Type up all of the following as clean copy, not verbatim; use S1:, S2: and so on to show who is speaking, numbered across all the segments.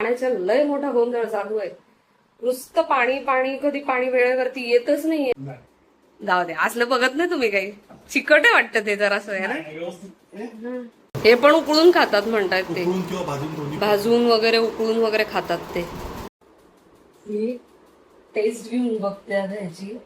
S1: पाण्याचा लय मोठा गोंधळ चालू आहे. नुसतं पाणी पाणी, कधी पाणी वेळेवरती येतच नाहीये. जाऊ दे, असलं बघत नाही तुम्ही काही. चिकट आहे वाटतं ते जरासं आहे ना. हे पण उकळून खातात म्हणतात ते, भाजून वगैरे उकळून वगैरे खातात ते. मी टेस्ट घेऊन बघते आता ह्याची.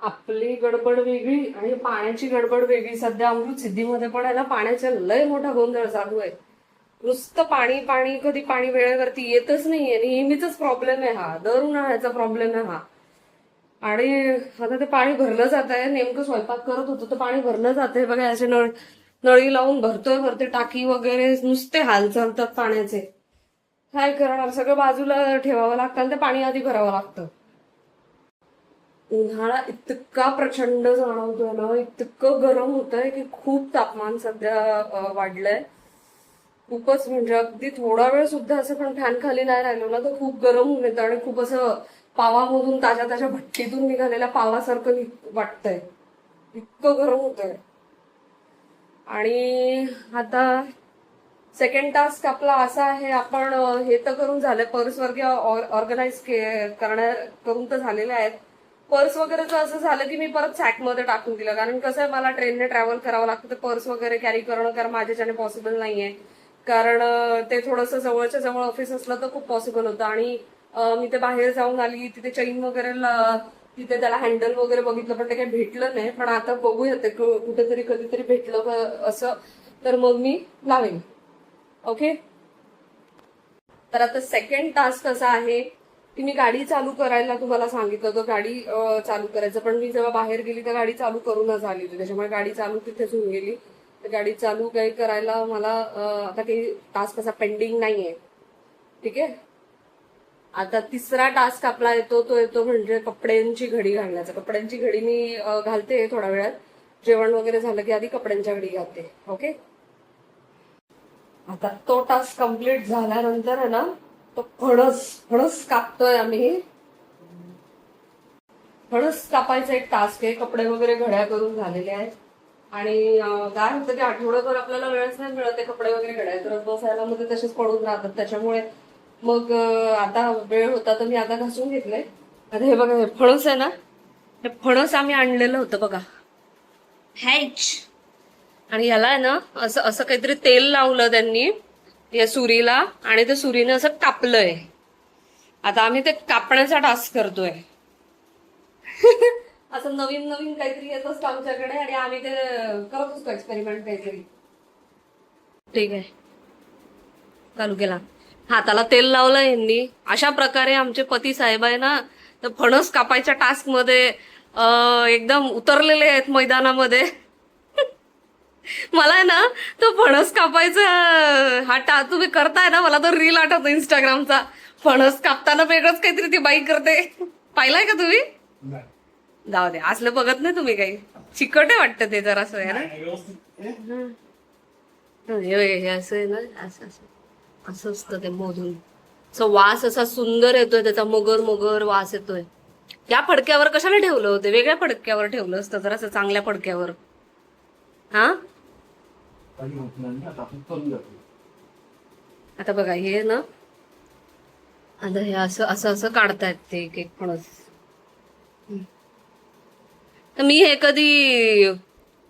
S1: आपली गडबड वेगळी आणि पाण्याची गडबड वेगळी. सध्या अमृत सिद्धीमध्ये पण आहे ना, पाण्याचा लय मोठा गोंधळ चालू आहे. नुसतं पाणी पाणी, कधी पाणी वेळेवरती येतच नाहीये. नेहमीचाच प्रॉब्लेम आहे हा, दर उन्हाळ्याचा प्रॉब्लेम आहे हा. आणि आता ते पाणी भरलं जात आहे. नेमकं स्वयंपाक करत होतो तर पाणी भरलं जात आहे बघा. असे नळी लावून भरते टाकी वगैरे, नुसते हाल चालतात पाण्याचे. काय करणार, सगळं बाजूला ठेवावं लागतं आणि ते पाणी आधी भरावं लागतं. उन्हाळा इतका प्रचंड जाणवतोय ना, इतकं गरम होतंय की खूप तापमान सध्या वाढलंय. खूपच म्हणजे अगदी थोडा वेळ सुद्धा असं पण फॅन खाली नाही राहिलो ना तर खूप गरम होऊन येतं आणि खूप असं पावामधून, ताज्या भट्टीतून निघालेल्या पावासारखं वाटतंय. इतकं गरम होतंय. आणि आता सेकंड टास्क आपला असा आहे, आपण हे तर करून झालंय, पर्स वगैरे ऑर्गनाईज करून तर झालेले आहेत. पर्स वगैरेचं असं झालं की मी परत सॅकमध्ये टाकून दिलं. कारण कसं आहे, मला ट्रेनने ट्रॅव्हल करावं लागतं, तर पर्स वगैरे कॅरी करणं कारण माझ्याच्याने पॉसिबल नाहीये. कारण ते थोडंसं जवळच्या जवळ ऑफिस असलं तर खूप पॉसिबल होतं. आणि मी ते बाहेर जाऊन आली, तिथे चैन वगैरे तिथे त्याला हँडल वगैरे बघितलं पण ते काही भेटलं नाही. पण आता बघूया ते कुठेतरी कधीतरी भेटलं असं तर मग मी लावेन. ओके. तर आता सेकंड टास्क असा आहे की मी गाडी चालू करायला तुम्हाला सांगितलं होतं, गाडी चालू करायचं. पण मी जेव्हा बाहेर गेली तर गाडी चालू करूनच आली होती, त्याच्यामुळे गाडी चालू तिथेच होऊन गेली. तर गाडी चालू काही करायला मला आता काही टास्क असा पेंडिंग नाहीये. ठीक आहे. आता तिसरा टास्क आपला येतो म्हणजे कपड्यांची घडी घालण्याचा. कपड्यांची घडी मी घालते थोड्या वेळात. जेवण वगैरे झालं की आधी कपड्यांच्या घडी घालते. ओके. आता तो टास्क कंप्लीट झाल्यानंतर आहे ना, तो फणस कापतोय आम्ही. फणस कापायचा एक टास्क आहे. कपडे वगैरे घड्या करून झालेले आहेत. आणि काय होतं की आठवड्याभर आपल्याला वेळच नाही मिळत ते कपडे वगैरे घड्या करत बसायला, मग ते तसेच पडून राहतात. त्याच्यामुळे मग आता वेळ होता तर मी आता घासून घेतलंय. आता हे बघा, हे फणस आहे ना, हे फणस आम्ही आणलेलं होतं बघा, हॅच. आणि याला आहे ना असं असं काहीतरी तेल लावलं त्यांनी या सुरीला आणि ते सुरीने असं कापलंय. आता आम्ही ते कापण्याचा टास्क करतोय. असं नवीन नवीन काहीतरी येत असतं आमच्याकडे आणि आम्ही ते करत असतो एक्सपेरिमेंट काहीतरी. ठीक आहे, चालू केला. हाताला तेल लावलं यांनी. अशा प्रकारे आमचे पती साहेब आहे ना, तर फणस कापायच्या टास्क मध्ये एकदम उतरलेले आहेत मैदानामध्ये. मला आहे ना तो फणस कापायचा हा तुम्ही करताय ना, मला तो रील आठवतो इंस्टाग्रामचा. फणस कापताना वेगळंच काहीतरी ती बाई करते. पाहिलाय का तुम्ही? जाऊ दे, असलं बघत नाही तुम्ही काही. चिकट आहे वाटतं ते जरासं आहे ना. हे असं आहे ना, असं असं असं असतं ते मोजून. असं वास असा सुंदर येतोय त्याचा, मगर वास येतोय. या फडक्यावर कशाला ठेवलं होते? वेगळ्या फडक्यावर ठेवलं असतं तर, असं चांगल्या फडक्यावर. हा, आता बघा हे ना, आता हे असं असं असं काढतायत ते एक एक फणस. तर मी हे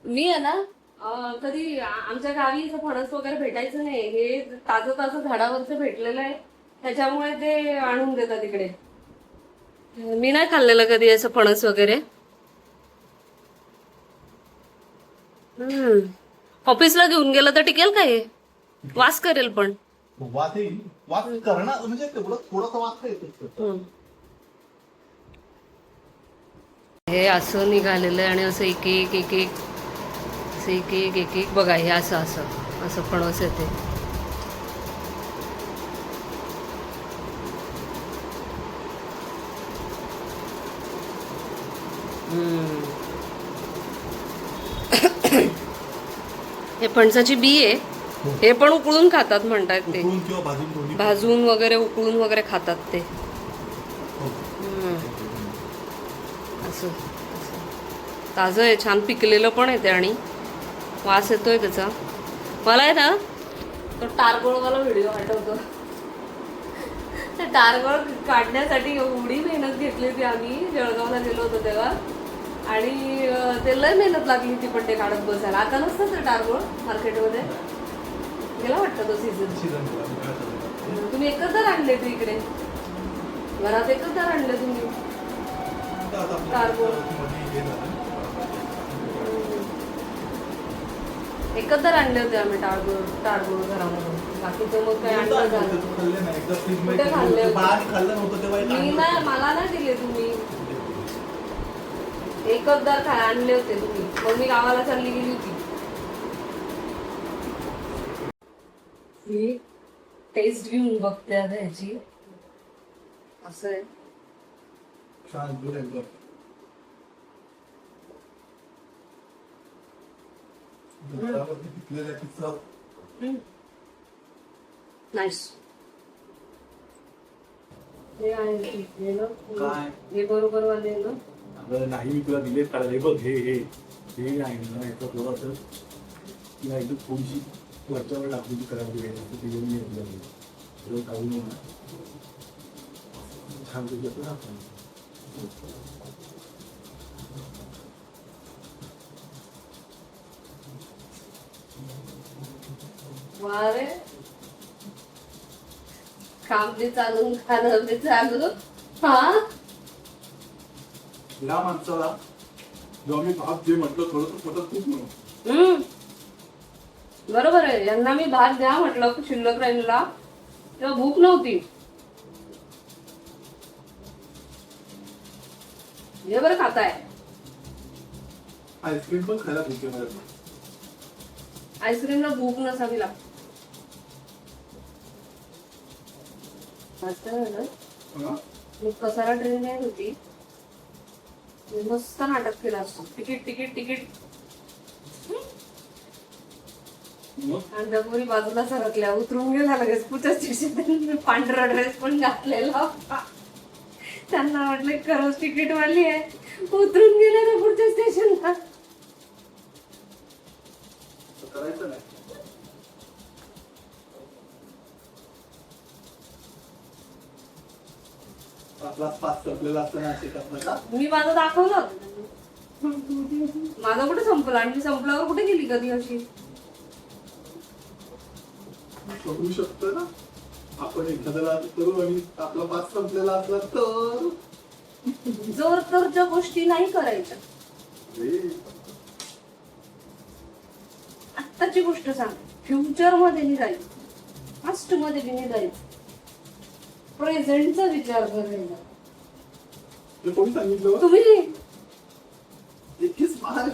S1: मी आहे ना कधी आमच्या गावी फणस वगैरे भेटायचं नाही. हे ताजं झाडावरचं भेटलेलं आहे, त्याच्यामुळे ते आणून देतात इकडे. मी नाही खाल्लेलं कधी असं फणस वगैरे. ऑफिसला घेऊन गेलं तर टिकेल का हे? वास करेल पण.
S2: वाच करणार म्हणजे तेवढं थोडंसं वाचता येतं.
S1: हे असं निघालेलं आहे आणि असं एक एक एक एक असं एक एक बघा, हे असं असं असं फणस येते. हे फणसाची बी आहे. हे पण उकळून खातात म्हणतात ते.
S2: उकळून किंवा भाजून दोन्ही.
S1: भाजून वगैरे उकळून वगैरे खातात ते.
S2: हो.
S1: असं ताजं आहे, छान पिकलेलं पण आहे ते आणि वास येतोय त्याचा. मला आहे ना तो टारगोळवाला व्हिडिओ आठवतो. त्या टारगोळ काढण्यासाठी एवढी मेहनत घेतली होती आम्ही जळगावला गेलो होतो तेव्हा. आणि ते लय मेहनत लागली होती पण ते काढत बसायला. आता नसतं ते टारगोळ मार्केटमध्ये, गेला वाटतं तो सीझन. तुम्ही एकच आणले तू इकडे घरात, एकच आणले तुम्ही टारगोळ? एकच आणले होते आम्ही टारगोळ घरामध्ये. बाकीचं मग काय आणलं झालं. कुठे खाल्ले होते? मी नाही, मला नाही दिले तुम्ही. एकच आणले होते तुम्ही, मग मी गावाला चालली गेली होती. ही टेस्ट घेऊन बघते आता ह्याची. असं आहे. नाईस. हे आहे
S2: काय?
S1: हे बरोबर वाले ना?
S2: अगं नाही, मी तुला दिले काढायला. हे बघ, हे हे हे आहे ना, याचा थोडंसं तिला एकदम थोडीशी वरच्यावर लागलेली करावी लागेल. ते घेऊन ये काढून ये ना. छान तुझ्या ना आपण.
S1: वारे काम बी चालू, खाणं बी चालू. हा,
S2: या माणसाला जेव्हा मी भात जे म्हटलं थोडंसं पोटात खूप म्हणून.
S1: बरोबर आहे. यांना मी भात द्या म्हटलं शिल्लक राहिलेला, तेव्हा भूक नव्हती. हे बरं खाताय.
S2: आईस्क्रीम पण खायला भूक आहे मला.
S1: आईस्क्रीमला भूक नसावी लागते. मी कसारा ट्रेन येत होती, मस्त नाटक केलं असतो. Ticket ticket ticket. आणि डगोरी बाजूला सरकल्या, उतरून गेला लगेच पुढच्या स्टेशन. पांढरा ड्रेस पण घातलेला होता. त्यांना म्हटलं खरंच तिकीट वाली आहे. उतरून गेले ना पुढच्या स्टेशनला.
S2: करायचं नाही. आपला पास संपलेला असताना असे करतात का?
S1: मी माझं दाखवलं, माझं कुठे संपलं आणि मी संपल्यावर कुठे गेली कधी अशी.
S2: बघू शकतो ना आपण एखाद्याला करू आणि आपला पास संपलेला असला तर.
S1: जोर तरच्या गोष्टी नाही करायच्या. आत्ताची गोष्ट सांग, फ्युचर मध्ये नाही जायचं, पास्ट मध्ये बी नाही जायचं, प्रेझेंटचा विचार करायचा.
S2: हे कोणी सांगितलं?
S1: तुम्ही.
S2: इतकीच महाल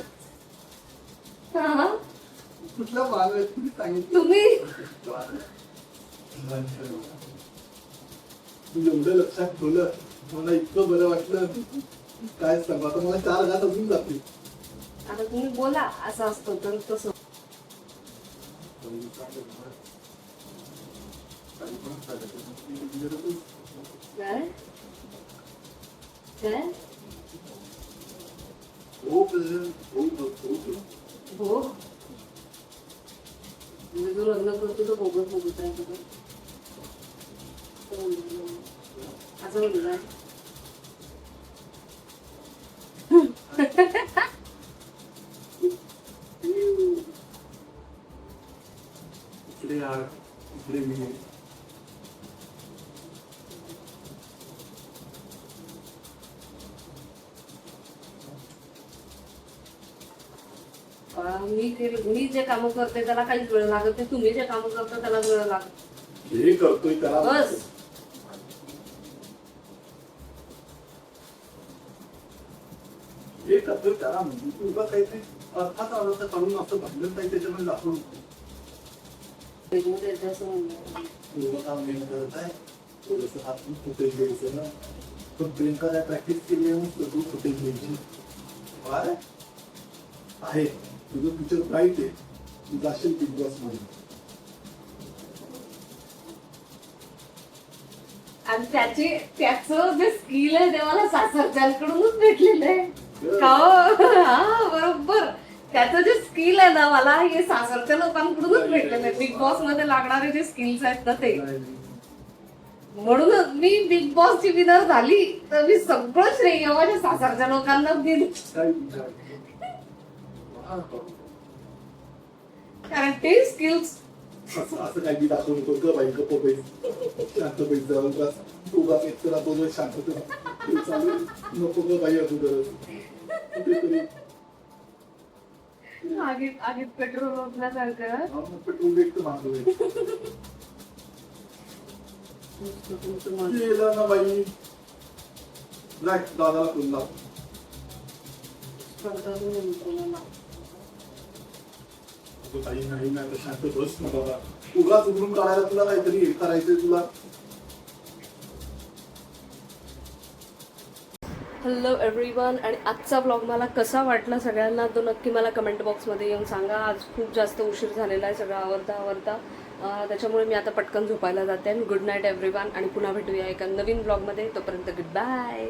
S1: हा,
S2: कुठला महाल आहे तुम्ही सांगितलं?
S1: तुम्ही.
S2: तुझं एवढं लक्षात ठेवलं, मला इतकं बरं वाटलं. काय सांगू आता, मला 4 घात अजून जातील.
S1: आता तुम्ही बोला असं असतं तर तसं. काय काय
S2: हो
S1: म्हणजे जो लग्न करतो तो बोगस बोगस आहे तुझं असं म्हणलं.
S2: इकडे यार, इकडे मी.
S1: मी जे काम करते त्याला काहीच वेळ लागत नाही. तुम्ही जे काम करता त्याला वेळ लागत.
S2: हे करतोय त्याला
S1: बस.
S2: हे करतोय त्याला म्हणजे तुला काहीतरी अर्थात अर्थ काढून असं भांडण काही त्याच्यामध्ये दाखवून फुटेज घ्यायचं ना. पण प्रियंका प्रॅक्टिस केली फुटेज घ्यायची. काय आहे तुझं फ्युचर ब्राईट आहे तू जाशील बिग बॉस मध्ये
S1: आणि त्याचं जे स्किल आहे ते मला सासरच्यांकडूनच भेटलेलं आहे का हो? हा बरोबर त्याचं जे स्किल आहे ना मला हे सासरच्या लोकांकडूनच भेटलेलं आहे बिग बॉस मध्ये लागणारे जे स्किल्स आहेत ना ते म्हणूनच मी बिग बॉस ची विनर झाली तर मी सगळं श्रेय माझ्या सासरच्या लोकांना दिली कारण ते स्किल्स
S2: असं काही दाखवू नको ग बाई गप्प बाई शांत बाई जवळपास उगाच एकतर आपण शांतता चालू नको ग बाई असू कुठेतरी
S1: आगीत पेट्रोल ओतण्यासारखं
S2: पेट्रोल भेटतं मागलोय केलं ना बाई जाय दादाला फोन लाव काही नाही ना शांत बस ना बाबा उगाच उघडून काढायला तुला काहीतरी हे करायचंय तुला
S1: हॅलो एव्हरीवन आणि आजचा ब्लॉग मला कसा वाटला सगळ्यांना तो नक्की मला कमेंट बॉक्समध्ये येऊन सांगा आज खूप जास्त उशीर झालेला आहे सगळं आवरता त्याच्यामुळे मी आता पटकन झोपायला जाते गुड नाईट एव्हरीवन आणि पुन्हा भेटूया एका नवीन ब्लॉगमध्ये तोपर्यंत गुड बाय